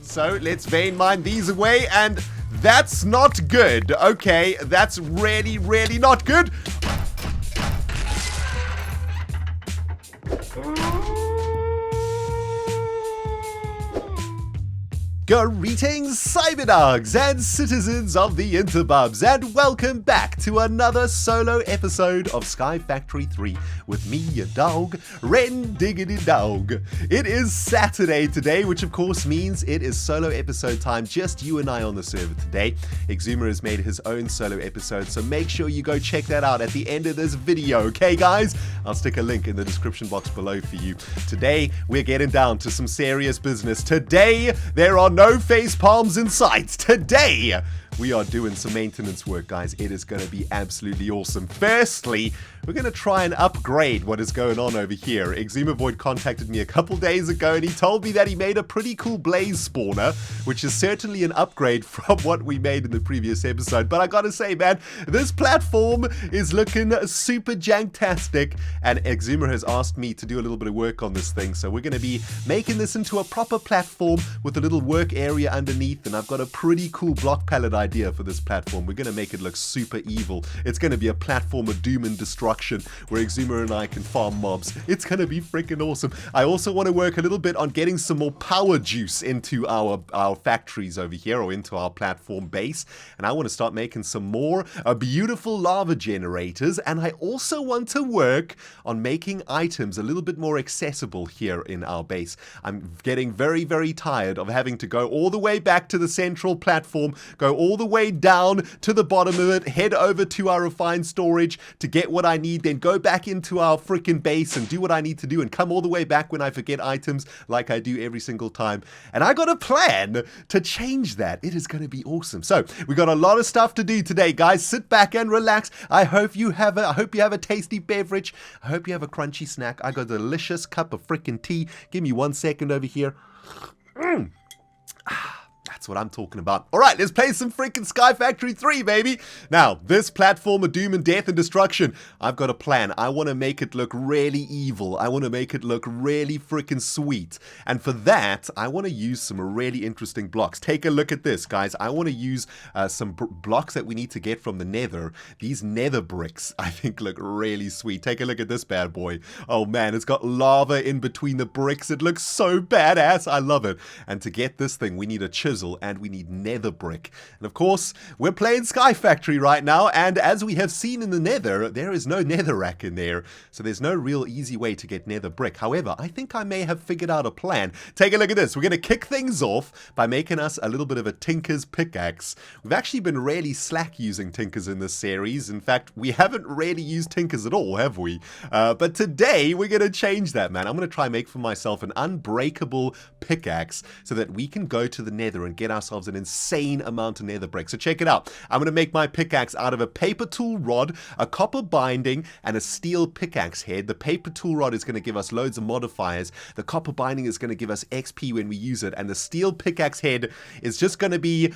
So let's vein mine these away, and that's not good. Okay, that's really, really not good. Greetings, cyberdogs and citizens of the interbubs, and welcome back to another solo episode of Sky Factory 3 with me, your dog, ReNDoG. It is Saturday today, which of course means it is solo episode time, just you and I on the server today. Xisumavoid has made his own solo episode, so make sure you go check that out at the end of this video, okay guys? I'll stick a link in the description box below for you. Today, we're getting down to some serious business. Today, there are no face palms in sight. Today, we are doing some maintenance work, guys. It is going to be absolutely awesome. Firstly, we're going to try and upgrade what is going on over here. Xisumavoid contacted me a couple days ago, and he told me that he made a pretty cool blaze spawner, which is certainly an upgrade from what we made in the previous episode. But I gotta say, man, this platform is looking super janktastic, and Xisumavoid has asked me to do a little bit of work on this thing. So we're going to be making this into a proper platform with a little work area underneath, and I've got a pretty cool block palette idea for this platform. We're going to make it look super evil. It's going to be a platform of doom and destruction where Xisumavoid and I can farm mobs. It's going to be freaking awesome. I also want to work a little bit on getting some more power juice into our factories over here, or into our platform base, and I want to start making some more beautiful lava generators, and I also want to work on making items a little bit more accessible here in our base. I'm getting very, very tired of having to go all the way back to the central platform, go all the way down to the bottom of it, head over to our refined storage to get what I need, then go back into our freaking base and do what I need to do, and come all the way back when I forget items like I do every single time. And I got a plan to change that. It is going to be awesome. So we got a lot of stuff to do today, guys. Sit back and relax. I hope you have a tasty beverage. I hope you have a crunchy snack. I got a delicious cup of freaking tea. Give me 1 second over here. That's what I'm talking about. All right, let's play some freaking Sky Factory 3, baby. Now, this platform of doom and death and destruction, I've got a plan. I want to make it look really evil. I want to make it look really freaking sweet. And for that, I want to use some really interesting blocks. Take a look at this, guys. I want to use some blocks that we need to get from the Nether. These Nether bricks, I think, look really sweet. Take a look at this bad boy. Oh, man, it's got lava in between the bricks. It looks so badass. I love it. And to get this thing, we need a chisel, and we need nether brick. And of course, we're playing Sky Factory right now, and as we have seen in the Nether, there is no netherrack in there, so there's no real easy way to get nether brick. However, I think I may have figured out a plan. Take a look at this. We're going to kick things off by making us a little bit of a tinker's pickaxe. We've actually been really slack using tinkers in this series. In fact, we haven't really used tinkers at all, have we? But today, we're going to change that, man. I'm going to try and make for myself an unbreakable pickaxe so that we can go to the Nether and get ourselves an insane amount of nether brick. So check it out. I'm going to make my pickaxe out of a paper tool rod, a copper binding, and a steel pickaxe head. The paper tool rod is going to give us loads of modifiers. The copper binding is going to give us XP when we use it. And the steel pickaxe head is just going to be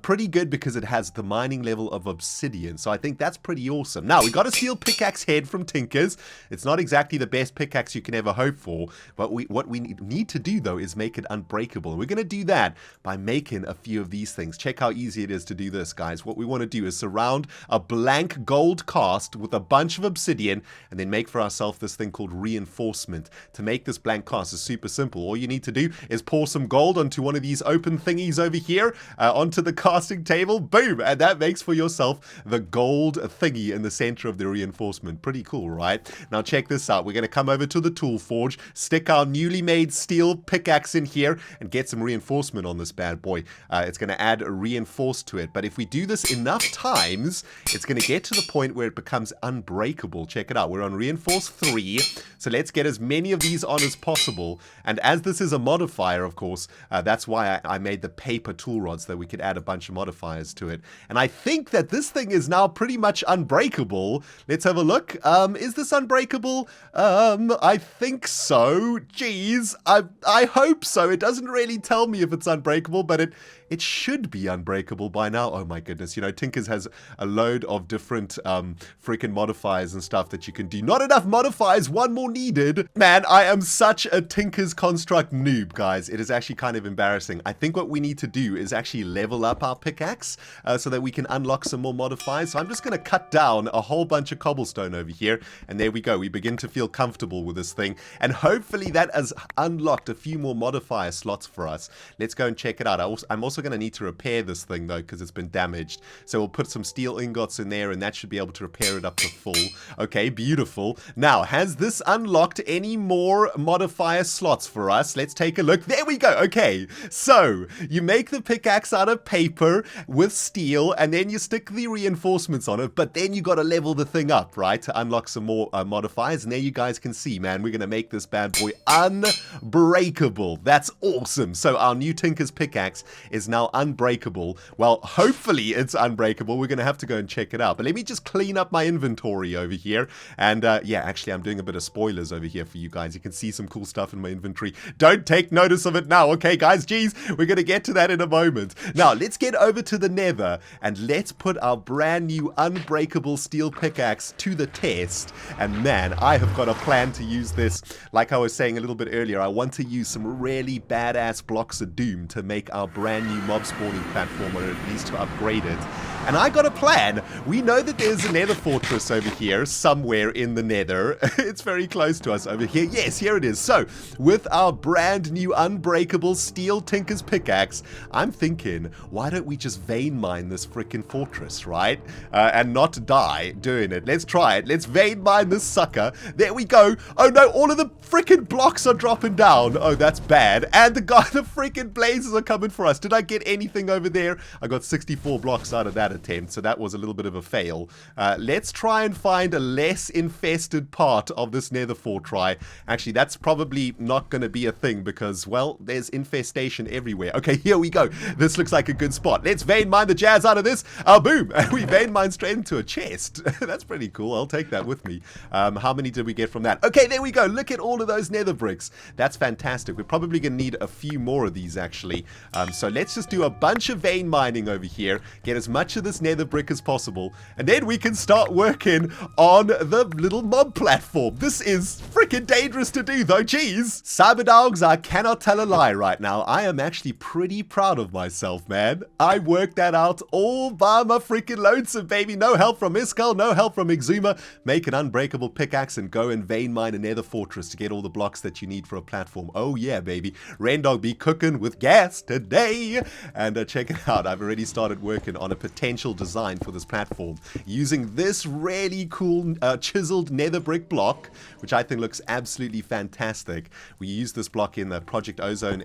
pretty good because it has the mining level of obsidian. So I think that's pretty awesome. Now, we got a steel pickaxe head from Tinkers. It's not exactly the best pickaxe you can ever hope for, but what we need to do, though, is make it unbreakable. And we're going to do that by making a few of these things. Check how easy it is to do this, guys. What we want to do is surround a blank gold cast with a bunch of obsidian, and then make for ourselves this thing called reinforcement. To make this blank cast is super simple. All you need to do is pour some gold onto one of these open thingies over here, onto the casting table, boom, and that makes for yourself the gold thingy in the center of the reinforcement. Pretty cool, right? Now check this out. We're going to come over to the tool forge, stick our newly made steel pickaxe in here, and get some reinforcement on this bad boy. It's going to add a reinforce to it, but if we do this enough times, it's going to get to the point where it becomes unbreakable. Check it out. We're on reinforce 3, so let's get as many of these on as possible. And as this is a modifier, of course, that's why I made the paper tool rod, so that we could add a bunch of modifiers to it. And I think that this thing is now pretty much unbreakable. Let's have a look. Is this unbreakable? I think so. Jeez, I hope so. It doesn't really tell me if it's unbreakable, but It should be unbreakable by now. Oh my goodness, you know, Tinkers has a load of different freaking modifiers and stuff that you can do. Not enough modifiers, one more needed. Man, I am such a Tinkers construct noob, guys. It is actually kind of embarrassing. I think what we need to do is actually level up our pickaxe so that we can unlock some more modifiers. So I'm just going to cut down a whole bunch of cobblestone over here, and there we go. We begin to feel comfortable with this thing, and hopefully that has unlocked a few more modifier slots for us. Let's go and check it out. I'm also going to need to repair this thing though, because it's been damaged. So we'll put some steel ingots in there, and that should be able to repair it up to full. Okay, beautiful. Now, has this unlocked any more modifier slots for us? Let's take a look. There we go. Okay, so you make the pickaxe out of paper with steel, and then you stick the reinforcements on it, but then you got to level the thing up, right, to unlock some more modifiers. And there you guys can see, man, we're going to make this bad boy unbreakable. That's awesome. So our new Tinker's pickaxe is now unbreakable. Well, hopefully it's unbreakable. We're going to have to go and check it out. But let me just clean up my inventory over here. And yeah, actually, I'm doing a bit of spoilers over here for you guys. You can see some cool stuff in my inventory. Don't take notice of it now, okay, guys? Jeez, we're going to get to that in a moment. Now, let's get over to the Nether, and let's put our brand new unbreakable steel pickaxe to the test. And man, I have got a plan to use this. Like I was saying a little bit earlier, I want to use some really badass blocks of doom to make our brand new mob spawning platform, or at least to upgrade it. And I got a plan. We know that there's a nether fortress over here, somewhere in the nether. It's very close to us over here. Yes, here it is. So, with our brand new unbreakable steel Tinker's pickaxe, I'm thinking, why don't we just vein mine this freaking fortress, right? And not die doing it. Let's try it. Let's vein mine this sucker. There we go. Oh no, all of the freaking blocks are dropping down. Oh, that's bad. And the freaking blazes are coming for us. Did I get anything over there? I got 64 blocks out of that attempt, so that was a little bit of a fail. Let's try and find a less infested part of this nether fortress. Actually, that's probably not going to be a thing because, well, there's infestation everywhere. Okay, here we go. This looks like a good spot. Let's vein mine the jazz out of this. Boom! We vein mine straight into a chest. That's pretty cool. I'll take that with me. How many did we get from that? Okay, there we go. Look at all of those nether bricks. That's fantastic. We're probably going to need a few more of these, actually. So let's just do a bunch of vein mining over here. Get as much of this nether brick as possible, and then we can start working on the little mob platform. This is freaking dangerous to do though, jeez. Cyberdogs, I cannot tell a lie right now. I am actually pretty proud of myself, man. I worked that out all by my freaking lonesome, baby. No help from Iskall, no help from Xisuma. Make an unbreakable pickaxe and go and vein mine a nether fortress to get all the blocks that you need for a platform. Oh yeah, baby. ReNDoG be cooking with gas today. And check it out. I've already started working on a potential design for this platform using this really cool chiseled nether brick block, which I think looks absolutely fantastic. We used this block in the Project Ozone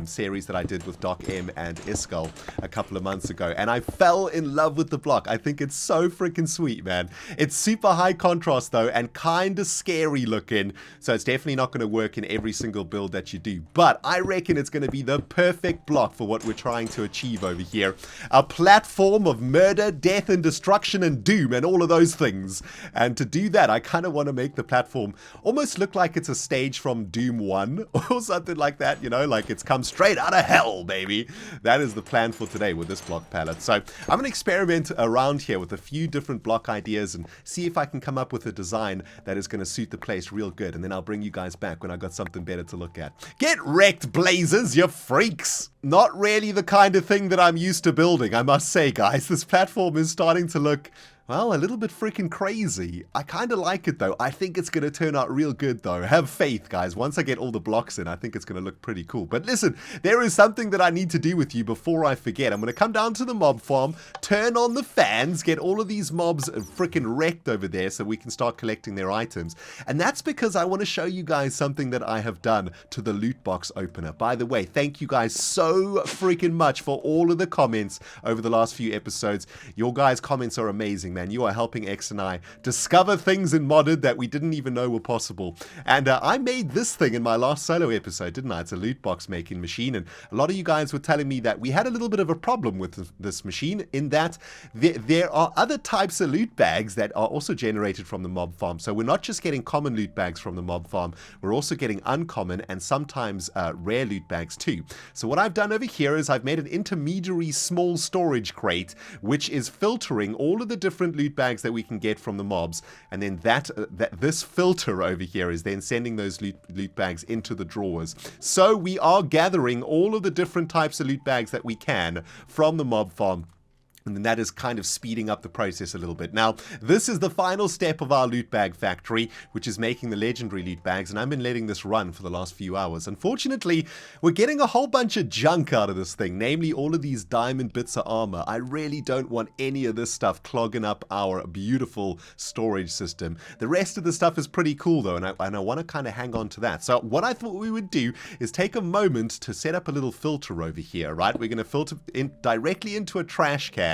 series that I did with Doc M and Iskall a couple of months ago, and I fell in love with the block. I think it's so freaking sweet, man. It's super high contrast though, and kind of scary looking, so it's definitely not going to work in every single build that you do, but I reckon it's going to be the perfect block for what we're trying to achieve over here. A platform of murder, death, and destruction, and doom, and all of those things. And to do that, I kind of want to make the platform almost look like it's a stage from Doom 1 or something like that, you know, like it's come straight out of hell, baby. That is the plan for today with this block palette. So I'm going to experiment around here with a few different block ideas and see if I can come up with a design that is going to suit the place real good, and then I'll bring you guys back when I got something better to look at. Get wrecked, blazers, you freaks! Not really the kind of thing that I'm used to building, I must say, guys. This platform is starting to look, well, a little bit freaking crazy. I kind of like it though. I think it's going to turn out real good though. Have faith, guys. Once I get all the blocks in, I think it's going to look pretty cool. But listen, there is something that I need to do with you before I forget. I'm going to come down to the mob farm, turn on the fans, get all of these mobs freaking wrecked over there so we can start collecting their items. And that's because I want to show you guys something that I have done to the loot box opener. By the way, thank you guys so freaking much for all of the comments over the last few episodes. Your guys' comments are amazing, man. man. You are helping X and I discover things in modded that we didn't even know were possible. And I made this thing in my last solo episode, didn't I? It's a loot box making machine, and a lot of you guys were telling me that we had a little bit of a problem with this machine in that there are other types of loot bags that are also generated from the mob farm. So we're not just getting common loot bags from the mob farm, we're also getting uncommon and sometimes rare loot bags too. So what I've done over here is I've made an intermediary small storage crate which is filtering all of the different loot bags that we can get from the mobs, and then this filter over here is then sending those loot bags into the drawers. So we are gathering all of the different types of loot bags that we can from the mob farm. And then that is kind of speeding up the process a little bit. Now, this is the final step of our loot bag factory, which is making the legendary loot bags, and I've been letting this run for the last few hours. Unfortunately, we're getting a whole bunch of junk out of this thing, namely all of these diamond bits of armor. I really don't want any of this stuff clogging up our beautiful storage system. The rest of the stuff is pretty cool though, and I want to kind of hang on to that. So what I thought we would do is take a moment to set up a little filter over here, right? We're going to filter directly into a trash can.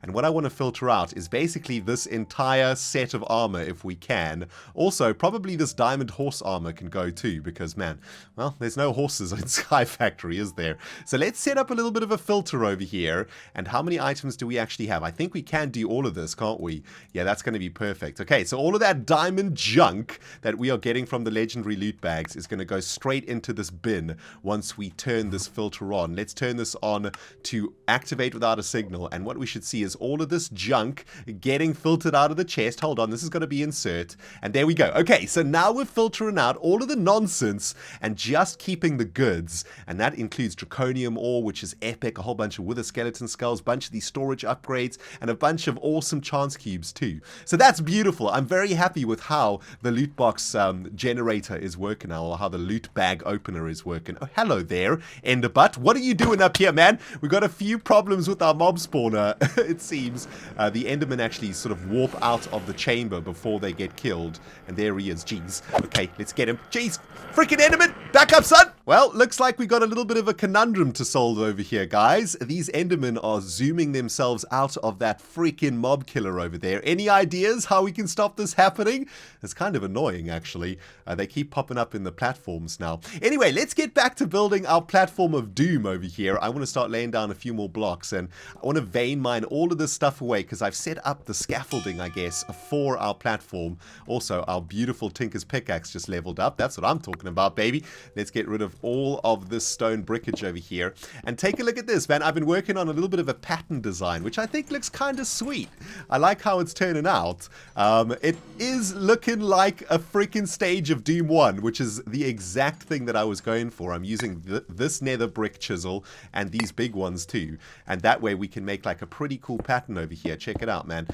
And what I want to filter out is basically this entire set of armor if we can. Also, probably this diamond horse armor can go too, because man, well, there's no horses in Sky Factory, is there? So let's set up a little bit of a filter over here. And how many items do we actually have? I think we can do all of this, can't we? Yeah, that's going to be perfect. Okay, so all of that diamond junk that we are getting from the legendary loot bags is going to go straight into this bin once we turn this filter on. Let's turn this on to activate without a signal, and what we should see is all of this junk getting filtered out of the chest. Hold on, this is going to be insert, and there we go. Okay, so now we're filtering out all of the nonsense and just keeping the goods, and that includes draconium ore, which is epic, a whole bunch of wither skeleton skulls, bunch of these storage upgrades, and a bunch of awesome chance cubes too. So that's beautiful. I'm very happy with how the loot box generator is working now, or how the loot bag opener is working. Oh, hello there, Enderbutt. What are you doing up here, man? We've got a few problems with our mob spawner. It seems the Endermen actually sort of warp out of the chamber before they get killed. And there he is. Jeez. Okay, let's get him. Jeez. Freaking Enderman! Back up, son! Well, looks like we got a little bit of a conundrum to solve over here, guys. These Endermen are zooming themselves out of that freaking mob killer over there. Any ideas how we can stop this happening? It's kind of annoying, actually. They keep popping up in the platforms now. Anyway, let's get back to building our platform of doom over here. I want to start laying down a few more blocks, and I want to vein mine all of this stuff away because I've set up the scaffolding, I guess, for our platform. Also, our beautiful Tinker's pickaxe just leveled up. That's what I'm talking about, baby. Let's get rid of all of this stone brickage over here. And take a look at this, man. I've been working on a little bit of a pattern design, which I think looks kind of sweet. I like how it's turning out. It is looking like a freaking stage of Doom 1, which is the exact thing that I was going for. I'm using this nether brick chisel and these big ones too. And that way we can make like a pretty cool pattern over here. Check it out, man.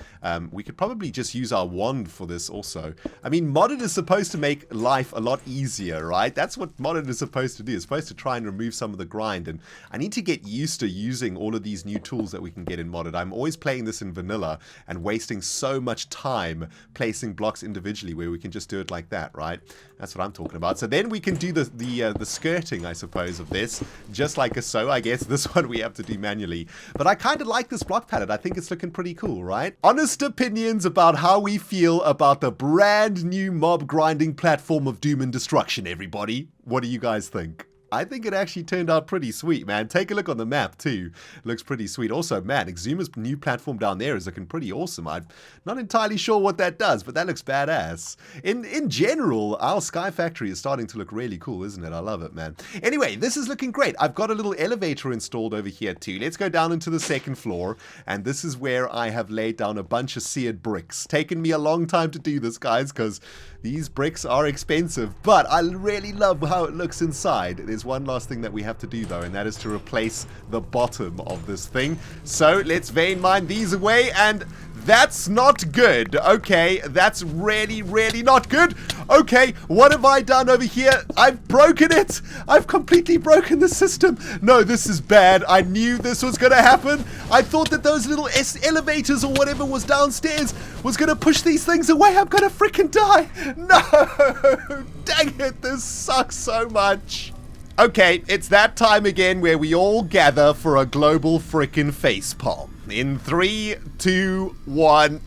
We could probably just use our wand for this also. I mean, modded is supposed to make life a lot easier, right? That's what modded is supposed to do. It's supposed to try and remove some of the grind, and I need to get used to using all of these new tools that we can get in modded. I'm always playing this in vanilla and wasting so much time placing blocks individually where we can just do it like that, right? That's what I'm talking about. So then we can do the skirting, I suppose, of this, just like so. I guess this one we have to do manually. But I kind of like this block palette. I think it's looking pretty cool, right? Honest opinions about how we feel about the brand new mob grinding platform of doom and destruction, everybody. What do you guys think? I think it actually turned out pretty sweet, man. Take a look on the map, too. Looks pretty sweet. Also, man, Xuma's new platform down there is looking pretty awesome. I'm not entirely sure what that does, but that looks badass. In general, our Sky Factory is starting to look really cool, isn't it? I love it, man. Anyway, this is looking great. I've got a little elevator installed over here, too. Let's go down into the second floor, and this is where I have laid down a bunch of seared bricks. Taken me a long time to do this, guys, because these bricks are expensive, but I really love how it looks inside. There's one last thing that we have to do though, and that is to replace the bottom of this thing. So let's vein mine these away, and that's not good. Okay, that's really, really not good. Okay, what have I done over here? I've broken it. I've completely broken the system. No, this is bad. I knew this was going to happen. I thought that those little elevators or whatever was downstairs was going to push these things away. I'm going to freaking die. No, dang it. This sucks so much. Okay, it's that time again where we all gather for a global frickin' facepalm. In 3, 2, 1...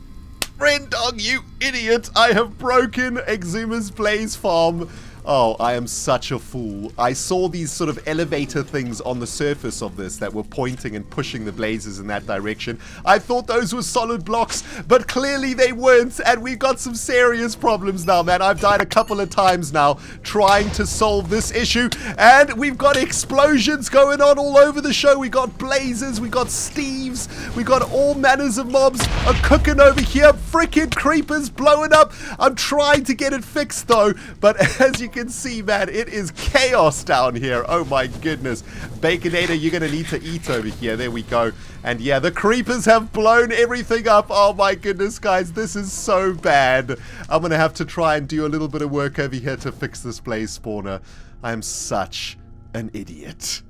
ReNDoG, you idiot! I have broken Xisuma's blaze farm. Oh, I am such a fool. I saw these sort of elevator things on the surface of this that were pointing and pushing the blazes in that direction. I thought those were solid blocks, but clearly they weren't, and we've got some serious problems now, man. I've died a couple of times now trying to solve this issue, and we've got explosions going on all over the show. We got blazes, we got Steves, we got all manners of mobs are cooking over here. Freaking creepers blowing up. I'm trying to get it fixed though, but as you can see, man, it is chaos down here. Oh my goodness. Baconator, you're gonna need to eat over here. There we go. And yeah, the creepers have blown everything up. Oh my goodness, guys, this is so bad. I'm gonna have to try and do a little bit of work over here to fix this blaze spawner. I am such an idiot.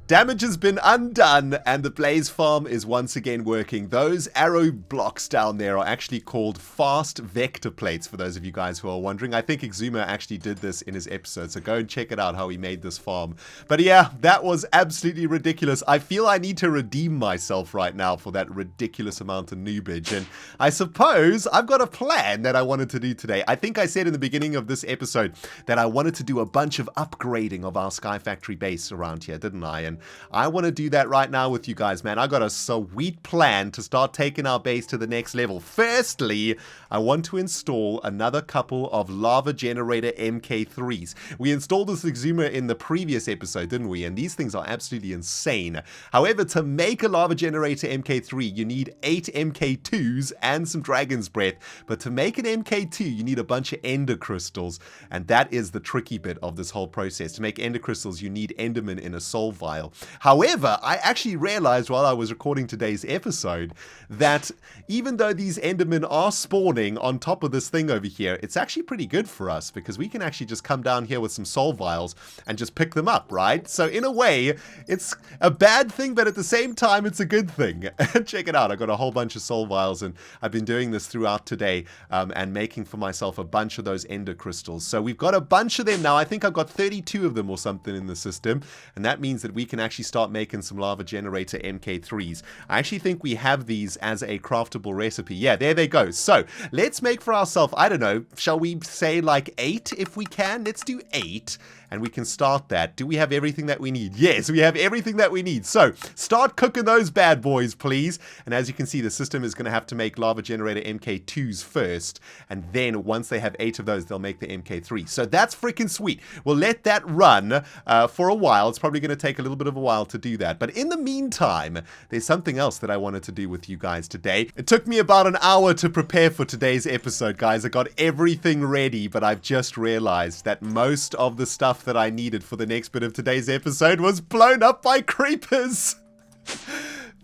Damage has been undone, and the blaze farm is once again working. Those arrow blocks down there are actually called fast vector plates, for those of you guys who are wondering. I think Xisuma actually did this in his episode, so go and check it out how he made this farm. But yeah, that was absolutely ridiculous. I feel I need to redeem myself right now for that ridiculous amount of noobage, and I suppose I've got a plan that I wanted to do today. I think I said in the beginning of this episode that I wanted to do a bunch of upgrading of our Sky Factory base around here, didn't I? And I want to do that right now with you guys, man. I got a sweet plan to start taking our base to the next level. Firstly, I want to install another couple of lava generator MK3s. We installed this Xisuma in the previous episode, didn't we? And these things are absolutely insane. However, to make a lava generator MK3, you need 8 MK2s and some dragon's breath. But to make an MK2, you need a bunch of ender crystals. And that is the tricky bit of this whole process. To make ender crystals, you need enderman in a soul vial. However, I actually realized while I was recording today's episode that even though these endermen are spawning on top of this thing over here, it's actually pretty good for us because we can actually just come down here with some soul vials and just pick them up, right? So in a way, it's a bad thing, but at the same time, it's a good thing. Check it out. I got a whole bunch of soul vials, and I've been doing this throughout today and making for myself a bunch of those ender crystals. So we've got a bunch of them now. I think I've got 32 of them or something in the system, and that means that we can actually start making some lava generator MK3s. I actually think we have these as a craftable recipe. Yeah, there they go. So let's make for ourselves, I don't know, shall we say like 8 if we can? Let's do 8. And we can start that. Do we have everything that we need? Yes, we have everything that we need. So start cooking those bad boys, please. And as you can see, the system is going to have to make lava generator MK2s first. And then once they have 8 of those, they'll make the MK3. So that's freaking sweet. We'll let that run for a while. It's probably going to take a little bit of a while to do that. But in the meantime, there's something else that I wanted to do with you guys today. It took me about an hour to prepare for today's episode, guys. I got everything ready, but I've just realized that most of the stuff that I needed for the next bit of today's episode was blown up by creepers.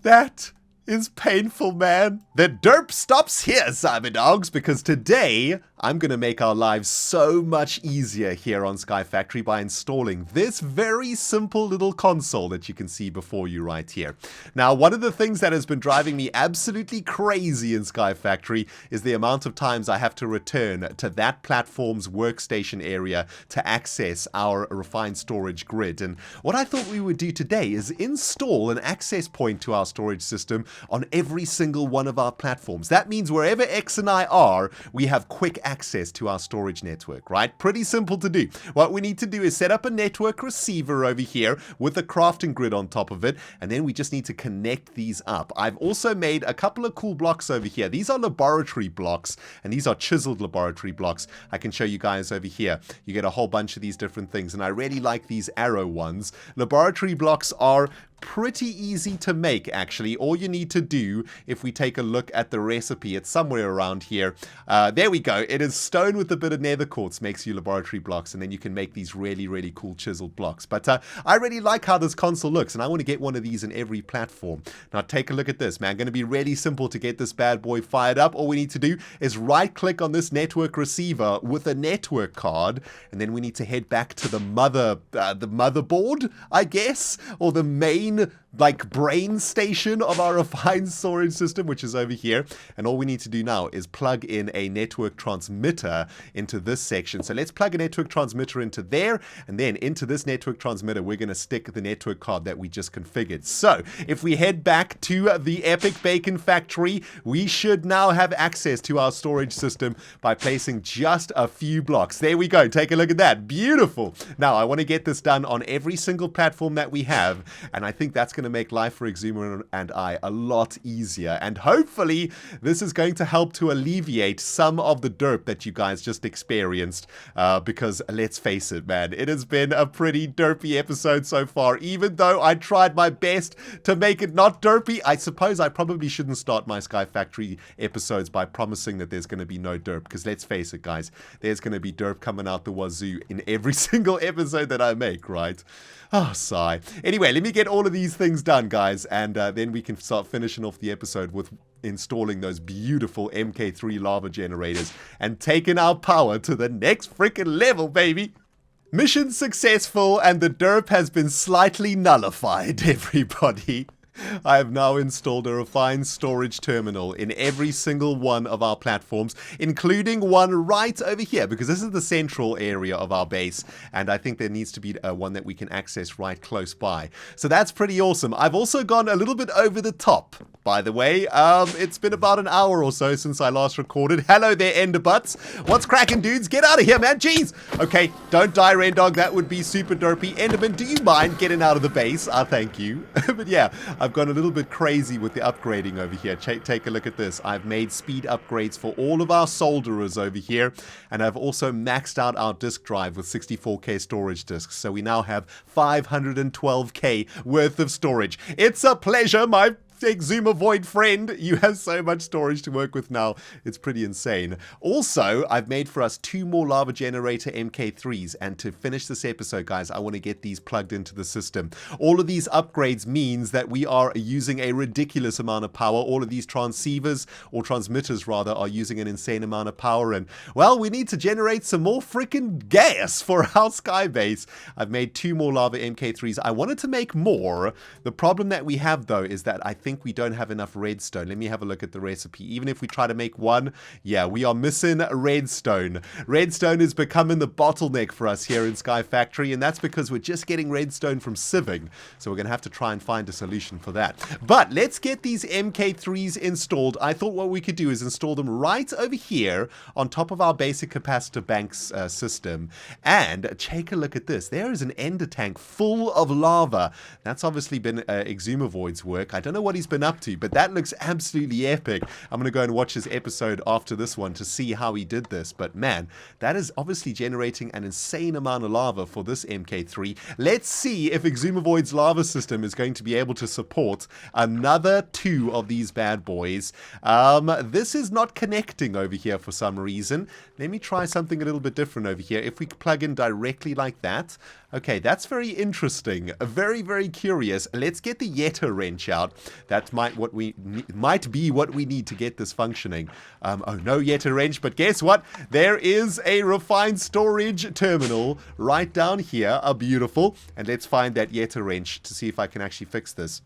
That is painful, man. The derp stops here, cyber dogs, because today I'm going to make our lives so much easier here on Sky Factory by installing this very simple little console that you can see before you right here. Now, one of the things that has been driving me absolutely crazy in Sky Factory is the amount of times I have to return to that platform's workstation area to access our refined storage grid. And what I thought we would do today is install an access point to our storage system on every single one of our platforms. That means wherever X and I are, we have quick access to our storage network, right? Pretty simple to do. What we need to do is set up a network receiver over here with a crafting grid on top of it, and then we just need to connect these up. I've also made a couple of cool blocks over here. These are laboratory blocks, and these are chiseled laboratory blocks. I can show you guys over here. You get a whole bunch of these different things, and I really like these arrow ones. Laboratory blocks are pretty easy to make, actually. All you need to do, if we take a look at the recipe, it's somewhere around here. There we go. It is stone with a bit of nether quartz makes you laboratory blocks, and then you can make these really, really cool chiseled blocks. But I really like how this console looks, and I want to get one of these in every platform. Now, take a look at this, man. Going to be really simple to get this bad boy fired up. All we need to do is right-click on this network receiver with a network card, and then we need to head back to the motherboard, I guess, or the main like brain station of our refined storage system, which is over here. And all we need to do now is plug in a network transmitter into this section. So let's plug a network transmitter into there, and then into this network transmitter, we're going to stick the network card that we just configured. So if we head back to the Epic Bacon Factory, we should now have access to our storage system by placing just a few blocks. There we go. Take a look at that. Beautiful. Now, I want to get this done on every single platform that we have, and I think that's going to make life for Xisumavoid and I a lot easier. And hopefully, this is going to help to alleviate some of the derp that you guys just experienced, because let's face it, man, it has been a pretty derpy episode so far. Even though I tried my best to make it not derpy, I suppose I probably shouldn't start my Sky Factory episodes by promising that there's going to be no derp, because let's face it, guys, there's going to be derp coming out the wazoo in every single episode that I make, right? Oh, sigh. Anyway, let me get all of these things done, guys, and then we can start finishing off the episode with installing those beautiful MK3 lava generators and taking our power to the next freaking level, baby. Mission successful, and the derp has been slightly nullified, everybody. I have now installed a refined storage terminal in every single one of our platforms, including one right over here, because this is the central area of our base, and I think there needs to be one that we can access right close by. So that's pretty awesome. I've also gone a little bit over the top, by the way. It's been about an hour or so since I last recorded. Hello there, Enderbutts. What's cracking, dudes? Get out of here, man. Jeez. Okay, don't die, ReNDoG. That would be super derpy. Enderman, do you mind getting out of the base? Thank you. But yeah, I've gone a little bit crazy with the upgrading over here. Take a look at this. I've made speed upgrades for all of our solderers over here, and I've also maxed out our disk drive with 64K storage disks, so we now have 512K worth of storage. It's a pleasure, my Xisumavoid friend. You have so much storage to work with now. It's pretty insane. Also, I've made for us 2 more lava generator MK3s, and to finish this episode, guys, I want to get these plugged into the system. All of these upgrades means that we are using a ridiculous amount of power. All of these transceivers, or transmitters rather, are using an insane amount of power, and well, we need to generate some more freaking gas for our sky base. I've made 2 more lava MK3s. I wanted to make more. The problem that we have, though, is that I think we don't have enough redstone. Let me have a look at the recipe. Even if we try to make one, yeah, we are missing redstone. Redstone is becoming the bottleneck for us here in Sky Factory, and that's because we're just getting redstone from sieving. So we're going to have to try and find a solution for that. But let's get these MK3s installed. I thought what we could do is install them right over here on top of our basic capacitor banks system. And take a look at this. There is an ender tank full of lava. That's obviously been Xisumavoid's work. I don't know what he's been up to, but that looks absolutely epic. I'm going to go and watch his episode after this one to see how he did this, but man, that is obviously generating an insane amount of lava for this MK3. Let's see if Xisumavoid's lava system is going to be able to support another 2 of these bad boys. This is not connecting over here for some reason. Let me try something a little bit different over here. If we plug in directly like that, okay, that's very interesting. Very, very curious. Let's get the Yeti wrench out. That might be what we need to get this functioning. Oh, no Yeti wrench, but guess what? There is a refined storage terminal right down here. Beautiful. And let's find that Yeti wrench to see if I can actually fix this.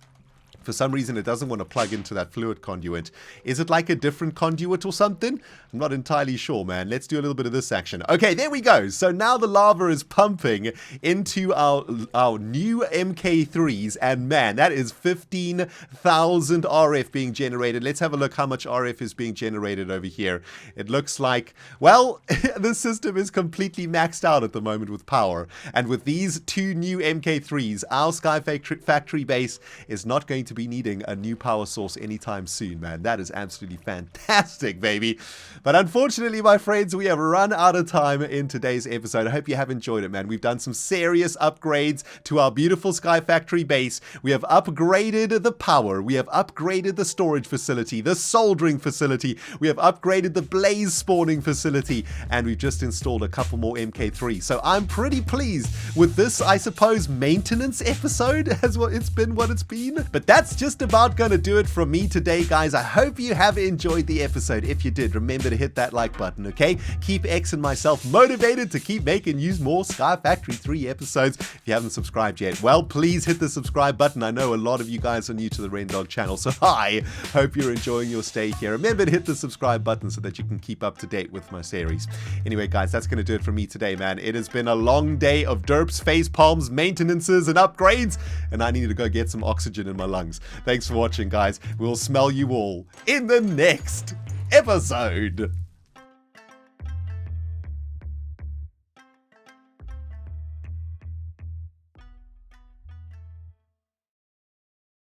For some reason, it doesn't want to plug into that fluid conduit. Is it like a different conduit or something? I'm not entirely sure, man. Let's do a little bit of this action. Okay, there we go. So now the lava is pumping into our new MK3s. And man, that is 15,000 RF being generated. Let's have a look how much RF is being generated over here. It looks like, well, the system is completely maxed out at the moment with power. And with these 2 new MK3s, our Sky Factory base is not going to be needing a new power source anytime soon, man. That is absolutely fantastic, baby. But unfortunately, my friends, we have run out of time in today's episode. I hope you have enjoyed it, man. We've done some serious upgrades to our beautiful Sky Factory base. We have upgraded the power. We have upgraded the storage facility, the soldering facility. We have upgraded the blaze spawning facility. And we've just installed a couple more MK3. So I'm pretty pleased with this, I suppose, maintenance episode as what it's been. But that's that's just about gonna do it from me today, guys. I hope you have enjoyed the episode. If you did, remember to hit that like button, okay? Keep X and myself motivated to keep making you more Sky Factory 3 episodes. If you haven't subscribed yet, well, please hit the subscribe button. I know a lot of you guys are new to the ReNDoG channel, so I hope you're enjoying your stay here. Remember to hit the subscribe button so that you can keep up to date with my series. Anyway, guys, that's gonna do it for me today, man. It has been a long day of derps, face palms, maintenances, and upgrades, and I need to go get some oxygen in my lungs. Thanks for watching, guys. We'll smell you all in the next episode.